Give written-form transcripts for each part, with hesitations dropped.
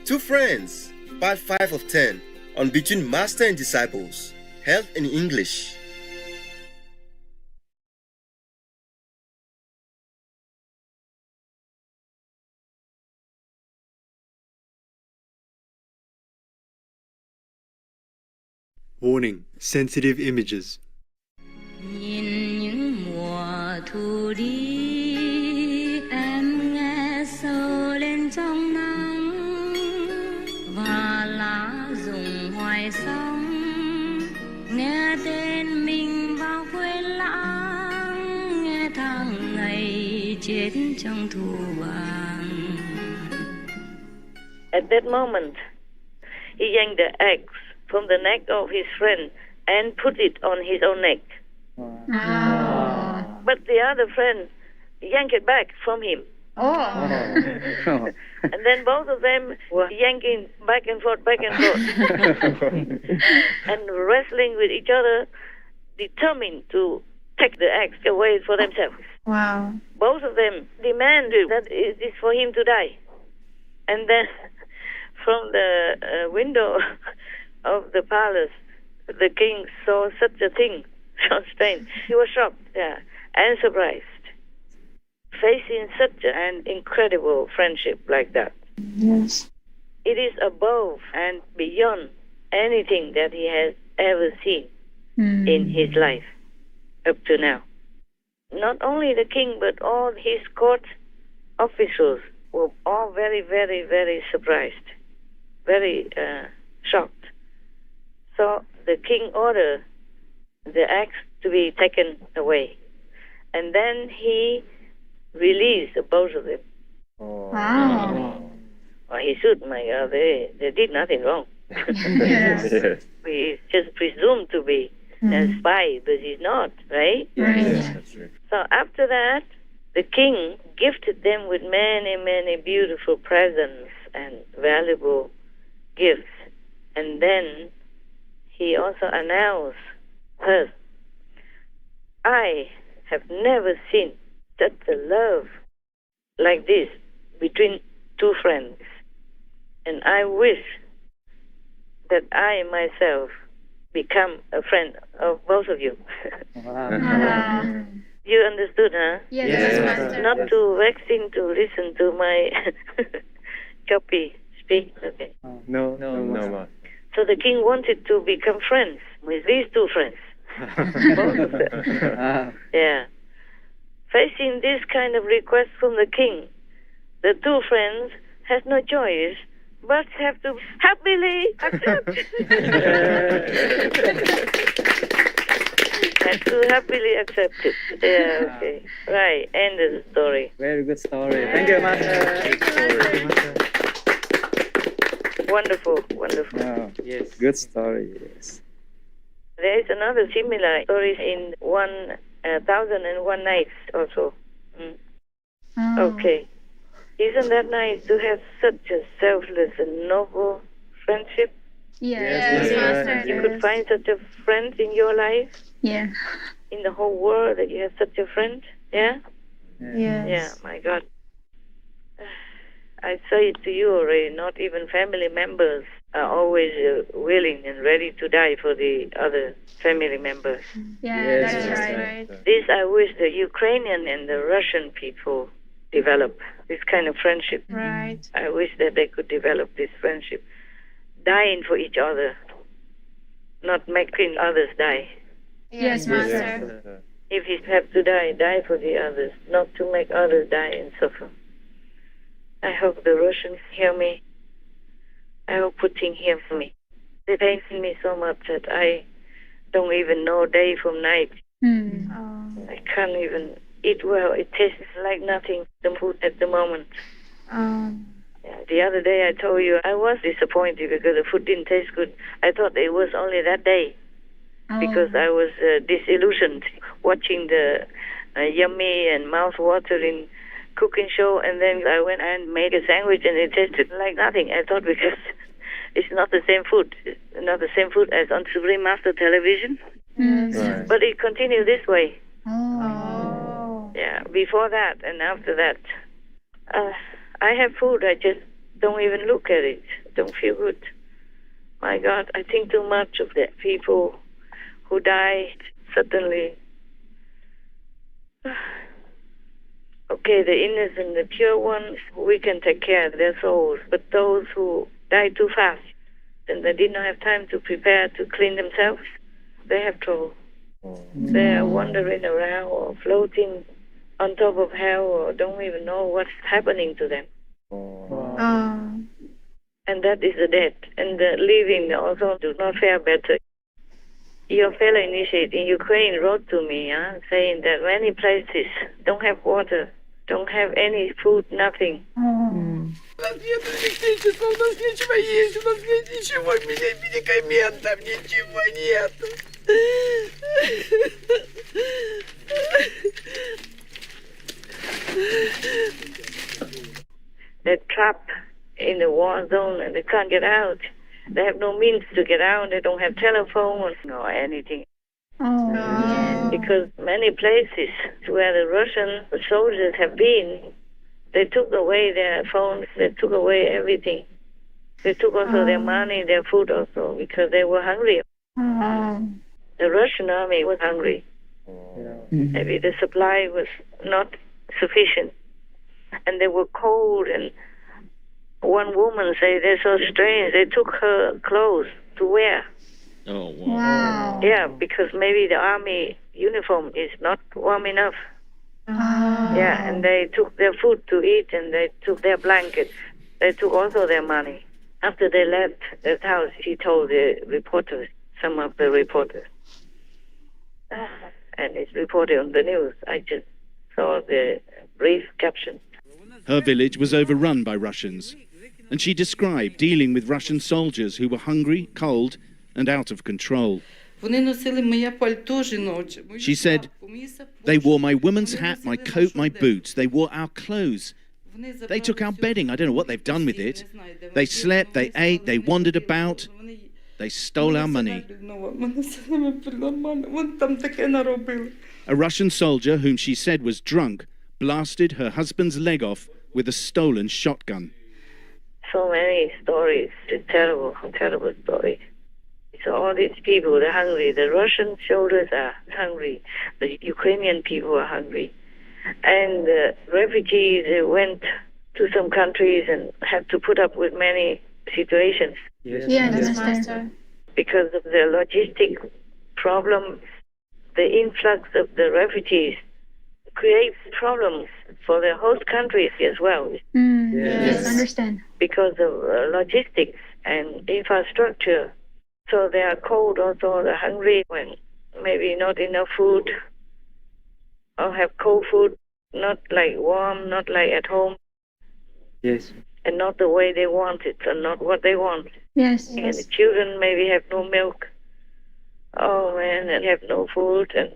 Two Friends, Part 5 of 10, on Between Master and Disciples, held in English. Warning, sensitive images. Nhìn những mùa thu đi, em nghe sâu lên trong nắng và lá rụng hoài sóng, nghe tên mình vào quên lãng, nghe tháng ngày chết trong thu vàng. At that moment, he yanked the axe from the neck of his friend and put it on his own neck. But the other friend yanked it back from him. And then both of them were yanking back and forth, and wrestling with each other, determined to take the axe away for themselves. Wow. Both of them demanded that it is for him to die. And then from the window of the palace, the king saw such a thing, so strange. He was shocked, and surprised, facing such an incredible friendship like that. Yes. It is above and beyond anything that he has ever seen in his life up to now. Not only the king, but all his court officials were all very, very, very surprised, very shocked. So the king ordered the axe to be taken away. And then he released both of them. Wow. Well, he should, my God, they did nothing wrong. Yes. We just presumed to be a spy, but he's not, right? Right. So after that, the king gifted them with many, many beautiful presents and valuable gifts. And then he also announced her, I have never seen such a love like this between two friends. And I wish that I myself become a friend of both of you. Wow. You understood, huh? Yes, Master. Not too vexing to listen to my choppy speak. Okay. No. So the king wanted to become friends with these two friends. Both of them. Yeah. Facing this kind of request from the king, the two friends had no choice but have to happily accept. Had to happily accept it. Yeah, okay. Right, end of the story. Very good story. Thank you, Master. Wonderful, wonderful. Oh, yes. Good story. Yes. There is another similar story in 1001 Nights also. Okay. Isn't that nice to have such a selfless and noble friendship? Yes, Yes, Master. You could find such a friend in your life, Yeah. in the whole world, that you have such a friend. Yeah? Yes. Yeah, my God. I say it to you already, not even family members are always willing and ready to die for the other family members. Yeah, Yes, that's yes, right. This I wish the Ukrainian and the Russian people develop, this kind of friendship. Right. I wish that they could develop this friendship, dying for each other, not making others die. Yes, Master. If he have to die, die for the others, not to make others die and suffer. I hope the Russians hear me. I hope Putin hears me. They pain me so much that I don't even know day from night. I can't even eat well. It tastes like nothing, the food at the moment. Yeah, the other day I told you I was disappointed because the food didn't taste good. I thought it was only that day because I was disillusioned watching the yummy and mouth-watering cooking show, and then I went and made a sandwich and it tasted like nothing. I thought because it's not the same food, not the same food as on Supreme Master Television. Right. But it continued this way. Oh. Yeah, before that and after that. I have food, I just Don't even look at it. Don't feel good. My God, I think too much of the people who died suddenly. Okay, the innocent, the pure ones, we can take care of their souls. But those who die too fast and they did not have time to prepare to clean themselves, they have trouble. They are wandering around or floating on top of hell or don't even know what's happening to them. And that is the dead. And the living also do not fare better. Your fellow initiate in Ukraine wrote to me saying that many places don't have water, don't have any food, nothing. У нас нет электричества, у нас ничего есть, у нас нет ничего, медикаментов, ничего нет. They're trapped in the war zone and they can't get out. They have no means to get out. They don't have telephone or anything. Because many places where the Russian soldiers have been, they took away their phones, they took away everything. They took also their money, their food also, because they were hungry. The Russian army was hungry. Maybe the supply was not sufficient. And they were cold, and one woman said they're so strange, they took her clothes to wear. Oh, wow. Yeah, because maybe the army uniform is not warm enough. Yeah, and they took their food to eat, and they took their blankets. They took also their money. After they left that house, she told the reporters, some of the reporters. And it's reported on the news. I just saw the brief caption. Her village was overrun by Russians, and she described dealing with Russian soldiers who were hungry, cold, and out of control. She said, they wore my woman's hat, my coat, my boots. They wore our clothes. They took our bedding. I don't know what they've done with it. They slept, they ate, they wandered about. They stole our money. A Russian soldier, whom she said was drunk, blasted her husband's leg off with a stolen shotgun. So many stories, terrible, terrible stories. So all these people, they're hungry. The Russian soldiers are hungry. The Ukrainian people are hungry. And the refugees, they went to some countries and had to put up with many situations. Yes, Master. Because of the logistic problems, the influx of the refugees creates problems for the host countries as well. Yes, understand. Because of logistics and infrastructure. So they are cold also, they're hungry when maybe not enough food or have cold food, not like warm, not like at home. Yes. And not the way they want it, or not what they want. Yes. And the children maybe have no milk. Oh man, and have no food and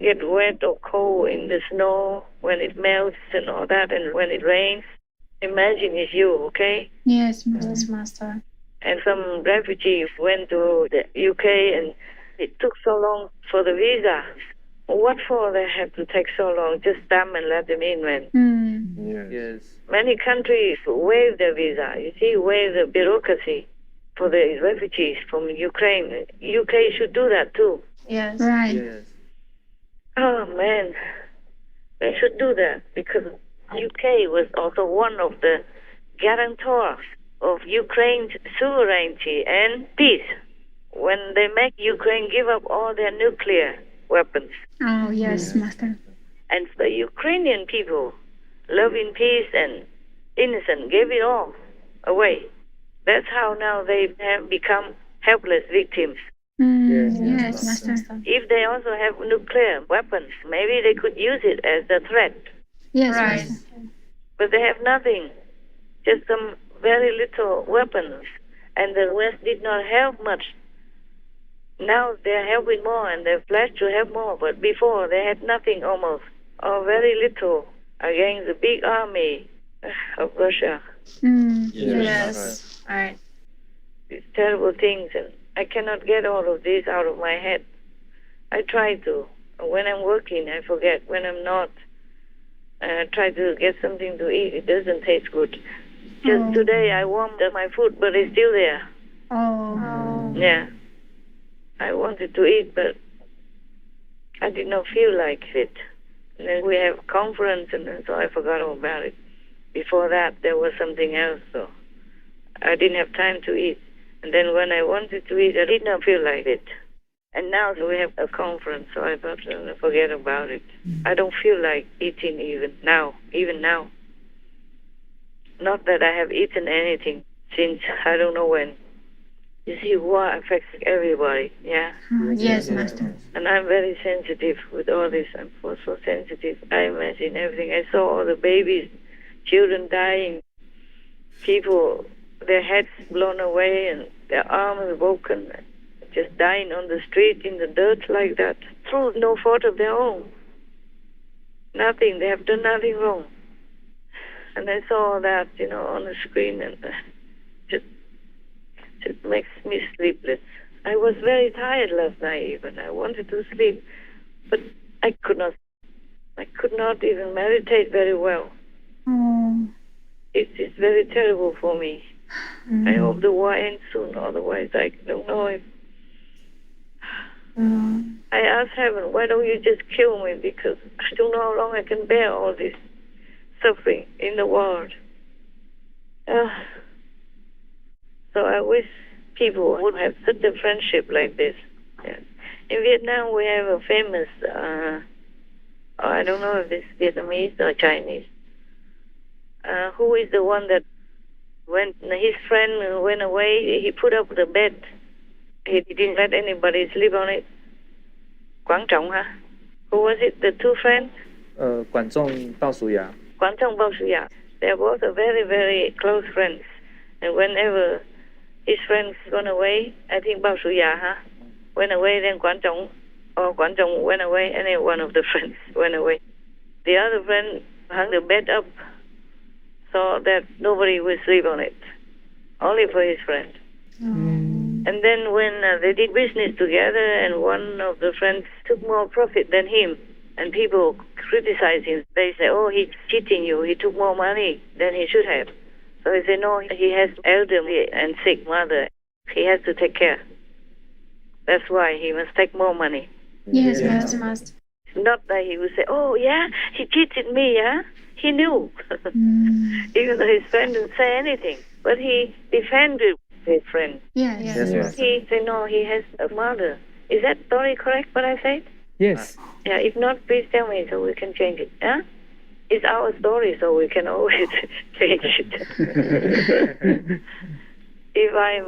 get wet or cold in the snow when it melts and all that, and when it rains. Imagine it's you, okay? Yes, Master. And some refugees went to the UK and it took so long for the visa. What for they have to take so long? Just stamp and let them in, man. Yes. Many countries waive the visa. You see, waive the bureaucracy for the refugees from Ukraine. UK should do that too. Yes. Right. Yes. Oh man, they should do that because UK was also one of the guarantors of Ukraine's sovereignty and peace when they make Ukraine give up all their nuclear weapons. Oh, yes, Master. And the Ukrainian people, loving peace and innocent, gave it all away. That's how now they have become helpless victims. Yes, Master. If they also have nuclear weapons, maybe they could use it as a threat. Yes, right. Master. But they have nothing, just some very little weapons. And the West did not help much. Now they're helping more and they're pledged to help more. But before they had nothing almost, or very little, against the big army of Russia. Yes. All right. These terrible things, and I cannot get all of this out of my head. I try to. When I'm working, I forget. When I'm not, try to get something to eat. It doesn't taste good. Just today I warmed up my food, but it's still there. Oh. Yeah. I wanted to eat, but I did not feel like it. And then we have a conference, and so I forgot all about it. Before that, there was something else, so I didn't have time to eat. And then when I wanted to eat, I did not feel like it. And now we have a conference, so I thought, forget about it. I don't feel like eating even now. Not that I have eaten anything since I don't know when. You see, war affects everybody, yeah? Yes, Master. And I'm very sensitive with all this. I'm so sensitive. I imagine everything. I saw all the babies, children dying, people, their heads blown away and their arms broken, just dying on the street in the dirt like that, through no fault of their own. Nothing. They have done nothing wrong. And I saw that, on the screen, and it makes me sleepless. I was very tired last night even. I wanted to sleep, but I could not. I could not even meditate very well. Oh. It's very terrible for me. I hope the war ends soon, otherwise I don't know if... I asked heaven, why don't you just kill me, because I don't know how long I can bear all this suffering in the world. So I wish people would have such a friendship like this. Yes. In Vietnam, we have a famous, I don't know if it's Vietnamese or Chinese, who is the one that when his friend went away, he put up the bed. He didn't let anybody sleep on it. Quang Trọng, huh? Who was it, the two friends? Quản Trọng Bao Su Ya. Quang Trọng Bao Su Ya. They're both very, very close friends. And whenever his friends gone away, I think Bao Su Ya, huh? Went away, then Quang Trọng went away, any one of the friends went away. The other friend hung the bed up so that nobody would sleep on it, only for his friend. And then when they did business together and one of the friends took more profit than him, and people criticized him, they say, oh, he's cheating you, he took more money than he should have. So he said, no, he has elderly and sick mother. He has to take care. That's why he must take more money. Yes, Master, Master. Not that he would say, oh, yeah, he cheated me, yeah? He knew. Even though his friend didn't say anything. But he defended his friend. Yes. He said, no, he has a mother. Is that story correct, what I said? Yes. Yeah, if not, please tell me so we can change it. Yeah? It's our story, so we can always change it. If I'm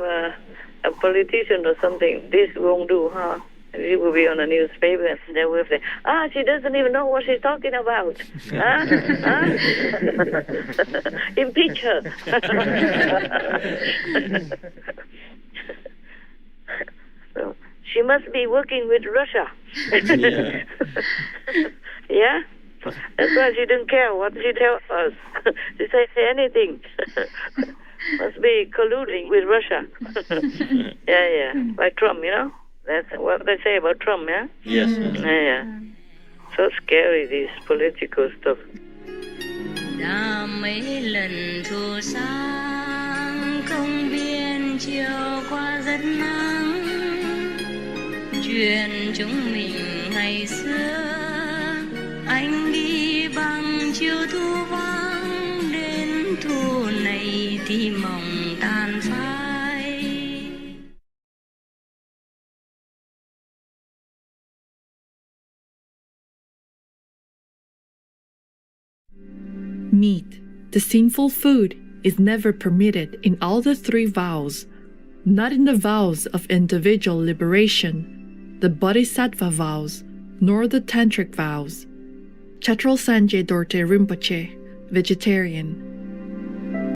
a politician or something, this won't do, huh? It will be on the newspaper, and they will say, she doesn't even know what she's talking about. Huh? Impeach her. So, she must be working with Russia. Yeah? That's why she didn't care what she tells us. She says anything. Must be colluding with Russia. Yeah. Like Trump, That's what they say about Trump, yeah? Yes. Yeah. So scary, this political stuff. Đã mấy lần thu sáng công viên chiều qua rất nắng, chuyện chúng mình ngày xưa, anh đi bằng chiều thu vắng, đến thu này thì mộng tan phai. Meat, the sinful food, is never permitted in all the three vows, not in the vows of individual liberation, the Bodhisattva vows, nor the Tantric vows. Chatrul Sanjay Dorte Rinpoche, vegetarian.